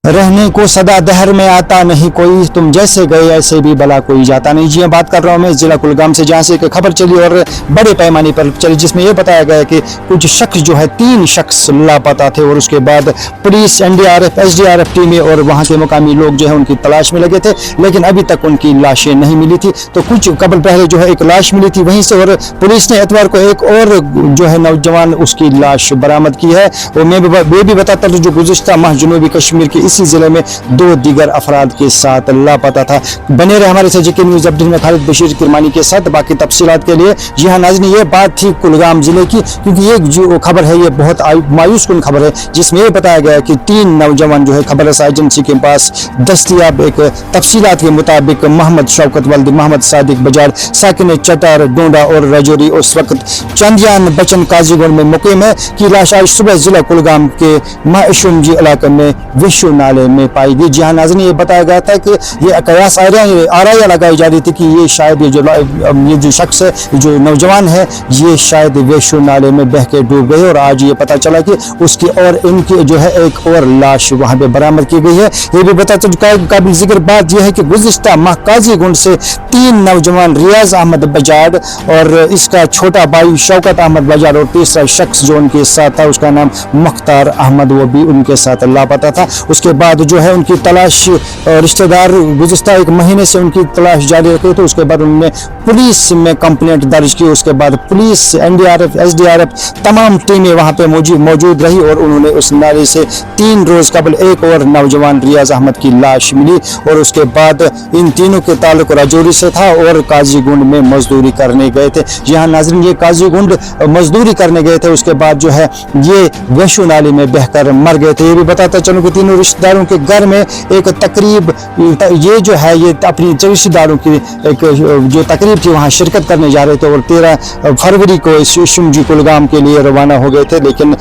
रहने को सदा दहर में आता नहीं कोई, तुम जैसे गए ऐसे भी भला कोई जाता नहीं। जी बात कर रहा हूँ मैं जिला कुलगाम से, जहाँ से एक खबर चली और बड़े पैमाने पर चली, जिसमें यह बताया गया कि कुछ शख्स जो है 3 शख्स लापता थे और उसके बाद पुलिस, एनडीआरएफ, एसडीआरएफ टीमें और वहाँ के मुकामी लोग जो है उनकी तलाश में लगे थे, लेकिन अभी तक उनकी लाशें नहीं मिली थी। तो कुछ कबल पहले जो है एक लाश मिली थी वहीं से, और पुलिस ने एतवार को एक और जो है नौजवान उसकी लाश बरामद की है। और मैं भी बताता हूँ जो गुज़िश्ता माह जनूबी कश्मीर के इसी जिले में 2 दीगर अफराद के साथ लापता था। बने रहे हमारे साथ जेके न्यूज़ अपडेट में खालिद बशीर किरमानी के साथ बाकी तफसीलात के लिए। जी हाँ नाज़रीन, ये बात थी कुलगाम जिले की, क्योंकि ये जो खबर है ये बहुत मायूस कुन खबर है, जिसमें ये बताया गया कि 3 नौजवान जो है खबर रसा एजेंसी के पास दस्तियाब एक तफसीलात के मुताबिक मोहम्मद शौकत वल्द, मोहम्मद सादिक बजाड़, साकिन चटार, डोंडा और रजौरी उस वक्त चंदियान बचन काजीगुंड में मुकीम है कि लाश आज सुबह जिला कुलगाम के माशुमजी इलाके में विशु नाले में पाई गई। जहाँ नाज़रीन ये बताया गया था कि ये कयास आराया लगाई जा रही थी कि ये शायद ये जो शख्स है, जो नौजवान है, ये शायद विशु नाले में बह के डूब गए, और आज ये पता चला कि उसकी और इनकी जो है एक और लाश वहाँ पे बरामद की गई है। ये भी बताते काबिल जिक्र बात यह है कि गुज़िश्ता माह काजीगुंड से 3 नौजवान रियाज अहमद बजाड़ और इसका छोटा भाई शौकत अहमद बजाड़ और तीसरा शख्स जो उनके साथ था उसका नाम मुख्तार अहमद, वो भी उनके साथ लापता था। उसके बाद जो है उनकी तलाश रिश्तेदार गुज़िश्ता 1 महीने से उनकी तलाश जारी रखी, तो उसके बाद उन्होंने पुलिस में कंप्लेंट दर्ज की। उसके बाद पुलिस, एनडीआरएफ, एसडीआरएफ तमाम टीमें वहाँ पे मौजूद रही और उन्होंने उस नाले से 3 रोज कबल एक और नौजवान रियाज अहमद की लाश मिली, और उसके बाद इन तीनों के ताल्लुक रजौरी से था और काजीगुंड में मजदूरी करने गए थे। यहाँ नाज़रीन ये काजीगुंड मजदूरी करने गए थे, उसके बाद जो है ये विशु नाले में बहकर मर गए थे। ये भी बताता चलूँ कि तीनों रिश्तेदारों के घर में एक तकरीब, ये जो है ये अपनी रिश्तेदारों की एक जो तकरीब थी वहाँ शिरकत करने जा रहे थे, और 13 फरवरी को शुमजी कुलगाम के लिए रवाना हो गए थे, लेकिन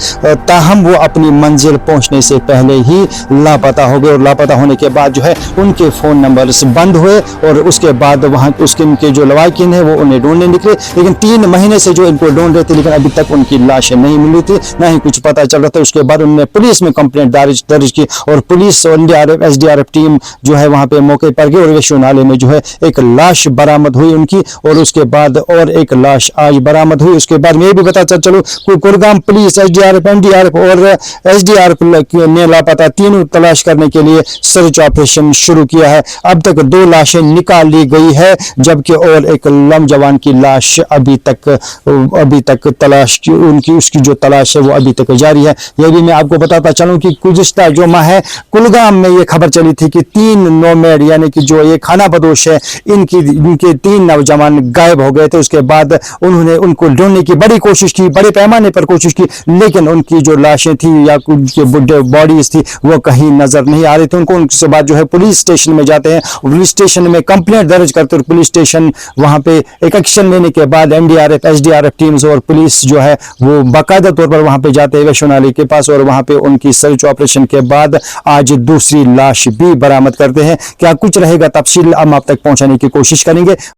ताहम वो अपनी मंजिल पहुँचने से पहले ही लापता हो गए। और लापता होने के बाद जो है उनके फ़ोन नंबर्स बंद हुए, और उसके बाद वहाँ उनके जो लवाकिन है वो उन्हें ढूंढने निकले, लेकिन 3 महीने से जो इनको ढूंढ रहे थे, लेकिन अभी तक उनकी लाशें नहीं मिली थी, ना ही कुछ पता चल रहा था। उसके बाद उन्होंने पुलिस में कंप्लेंट दर्ज की, और पुलिस और एसडीआरएफ टीम जो है वहाँ पे मौके पर गई, और विशु नाले में जो है एक लाश बरामद हुई उनकी, और उसके बाद और एक लाश आज बरामद हुई। उसके बाद मैं भी बताता चलूँ कुलगाम पुलिस, एसडीआरएफ, एनडीआरएफ और एसडीआरएफ ने लापता तीनों तलाश करने के लिए सर्च ऑपरेशन शुरू किया है। अब तक 2 लाशें निकाल ली गई है, जबकि और एक नौजवान की लाश अभी तक तलाश की उसकी जो तलाश है वो अभी तक जारी है। यह भी मैं आपको बताता चलूँ कि गुज़िश्ता जो माह है कुलगाम में ये खबर चली थी कि 3 नोमैड यानी कि जो ये खाना बदोश है, इनके 3 नौजवान गायब हो गए थे। उसके बाद उन्होंने उनको ढूंढने की बड़ी कोशिश की, बड़े पैमाने पर कोशिश की, लेकिन उनकी जो लाशें थी या उनकी बॉडीज थी वो कहीं नजर नहीं आ रही थी उनको। उनके बाद जो है पुलिस स्टेशन में जाते हैं, पुलिस स्टेशन में कंप्लेंट दर्ज करते, और पुलिस स्टेशन वहां पे एक एक्शन लेने के बाद एनडीआरएफ, एसडीआरएफ टीम्स और पुलिस जो है वो बाकायदा तौर पर वहां पे जाते हैं विशु नाले के पास, और वहां पे उनकी सर्च ऑपरेशन के बाद आज दूसरी लाश भी बरामद करते हैं। क्या कुछ रहेगा तफसील हम आप तक पहुंचाने की कोशिश करेंगे।